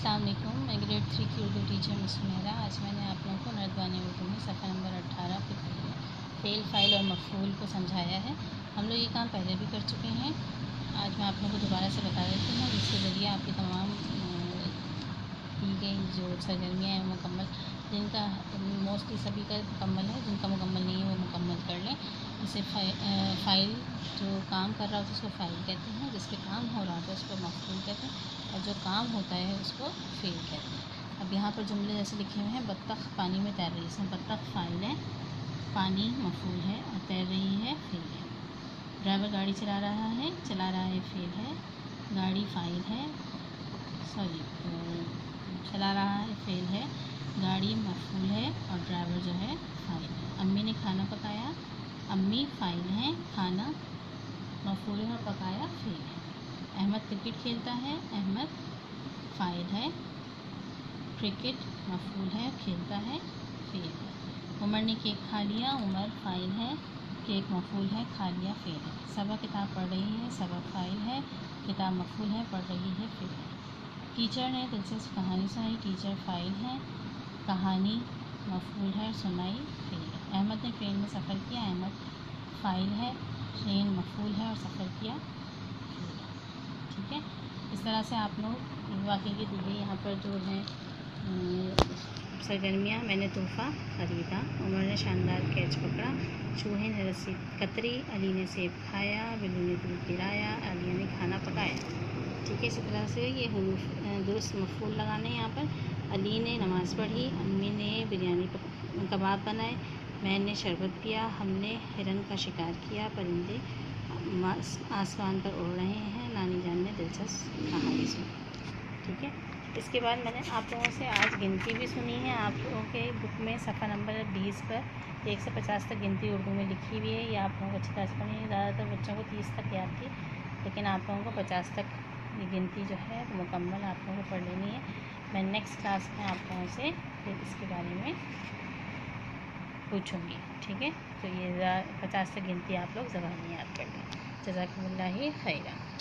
अस्सलाम वालेकुम। मैं ग्रेड 3 की उर्दू टीचर मिस सुमेरा। आज मैंने आप लोगों को नर्दवानी उर्दू में सफ़ा नंबर 18 पे फ़ेल, फ़ाइल और मफ़ूल को समझाया है। हम लोग ये काम पहले भी कर चुके हैं। आज मैं आप लोगों को दोबारा से बता देती हूँ, जिसके ज़रिए आपकी तमाम की गई जो सरगर्मियाँ हैं मुकम्मल, जिनका मोस्टली सभी का मुकम्मल है, जिनका मुकम्मल नहीं है वो मुकम्मल कर लें। जैसे फ़ाइल जो काम कर रहा होता है उसको फ़ाइल कहते हैं, जिस पे काम हो रहा होता है उसको मफ़ूल कहते हैं, और जो काम होता है उसको फ़ेल कहते हैं। अब यहाँ पर जुमले जैसे लिखे हुए हैं, बत्तख पानी में तैर रही है, इसमें बत्तख फ़ाइल है, पानी मफ़ूल है और तैर रही है फ़ेल है। ड्राइवर गाड़ी चला रहा है फ़ेल है, गाड़ी फ़ाइल है, चला रहा है फ़ेल है, गाड़ी मफ़ूल है और ड्राइवर जो है फ़ाइल है। अम्मी ने खाना पकाया, अम्मी फ़ाइल है, खाना मफ़ूल है और पकाया फ़ेल है। अहमद क्रिकेट खेलता है, अहमद फ़ाइल है, क्रिकेट मफ़ूल है, खेलता है फ़ेल है। उमर ने केक खा लिया, उमर फ़ाइल है, केक मफ़ूल है, खा लिया फ़ेल है। सबा किताब पढ़ रही है, सबा फ़ाइल है, किताब मफ़ूल है, पढ़ रही है फ़ेल है। टीचर ने दिलचस्प कहानी सुनाई, टीचर फ़ाइल है, कहानी मफ़ूल है, सुनाई फ़ेल है। अहमद ने ट्रेन में सफ़र किया, अहमद फ़ाइल है, ट्रेन मफ़ूल है और सफ़र किया फ़ेल है। ठीक है, इस तरह से आप लोग वाक़ई की दी गई यहाँ पर जो है सरगर्मियाँ। मैंने तोहफ़ा ख़रीदा, उमर ने शानदार कैच पकड़ा, चूहे ने रस्सी कतरी, अली ने सेब खाया, बिल्ली ने दूध पिलाया, आलिया ने खाना पकाया। ठीक है, इसी तरह से ये दुरुस्त मफ़ूल लगाने यहाँ पर। अली ने नमाज़ पढ़ी, अम्मी ने बिरयानी कबाब बनाए, मैं ने शरबत पिया, हमने हिरन का शिकार किया, परिंदे आसमान पर उड़ रहे हैं, नानी जान ने दिलचस्प कहानी सुनी। ठीक है, इसके बाद मैंने आप लोगों से आज गिनती भी सुनी है। आप लोगों के बुक में सफ़ा नंबर 20 पर 1 से 50 तक गिनती उर्दू में लिखी हुई है। ये आप लोगों को अच्छी तरह से पढ़नी है। ज़्यादातर बच्चों को 30 तक याद थी, लेकिन आप लोगों को 50 तक ये गिनती जो है तो मुकम्मल आप लोगों को पढ़ लेनी है। मैं नेक्स्ट क्लास में आप लोगों से फिर इसके बारे में पूछूँगी। ठीक है, तो ये 50 तक गिनती आप लोग ज़बानी याद कर लें। जज़ाकुमुल्लाह खैरा।